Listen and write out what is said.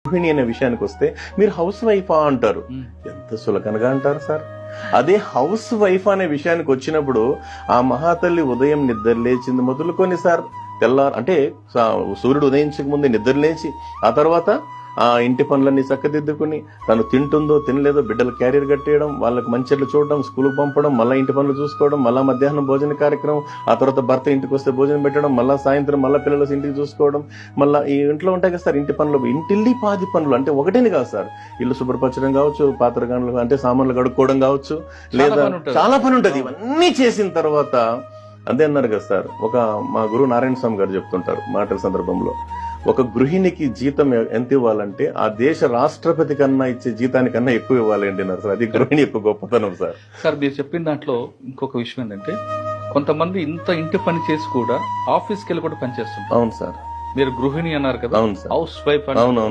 గృహిణి అనే విషయానికి వస్తే మీరు హౌస్ వైఫా అంటారు. ఎంత సులకనగా అంటారు సార్. అదే హౌస్ వైఫ్ అనే విషయానికి వచ్చినప్పుడు ఆ మహాతల్లి ఉదయం నిద్ర లేచింది మొదలుకొని సార్ తెల్లారు అంటే సూర్యుడు ఉదయించక ముందే నిద్ర లేచి ఆ తర్వాత ఆ ఇంటి పనులన్నీ చక్కదిద్దుకుని తను తింటుందో తినలేదో బిడ్డలు క్యారియర్ కట్టేయడం, వాళ్ళకి మంచిట్లు చూడడం, స్కూల్కి పంపడం, మళ్ళీ ఇంటి పనులు చూసుకోవడం, మళ్ళీ మధ్యాహ్నం భోజన కార్యక్రమం, ఆ తర్వాత భర్త ఇంటికి వస్తే భోజనం పెట్టడం, మళ్ళీ సాయంత్రం మళ్ళీ పిల్లలు ఇంటికి చూసుకోవడం, మళ్ళీ ఈ ఇంట్లో ఉంటాయి కదా సార్ ఇంటి పనులు, ఇంటిల్లి 10 పనులు అంటే ఒకటేని కాదు సార్. ఇల్లు శుభ్రపరచడం కావచ్చు, పాత్రగానులు అంటే సామాన్లు కడుక్కోవడం కావచ్చు, లేదా చాలా పని ఉంటుంది. ఇవన్నీ చేసిన తర్వాత అదే అన్నారు కదా సార్, మా గురువు నారాయణ స్వామి గారు చెప్తుంటారు మాటల సందర్భంలో, ఒక గృహిణికి జీతం ఎంత ఇవ్వాలంటే ఆ దేశ రాష్ట్రపతి కన్నా ఇచ్చే జీతానికన్నా ఎక్కువ ఇవ్వాలి అంటున్నారు సార్. అది గృహిణి యొక్క గొప్పతనం సార్. సార్ మీరు చెప్పిన దాంట్లో ఇంకొక విషయం ఏంటంటే, కొంతమంది ఇంత ఇంటి పని చేసి కూడా ఆఫీస్కి వెళ్ళి కూడా పనిచేస్తుంటారు. అవును సార్. మీరు గృహిణి అన్నారు కదా, అవును సార్. హౌస్ వైఫ్ అవును.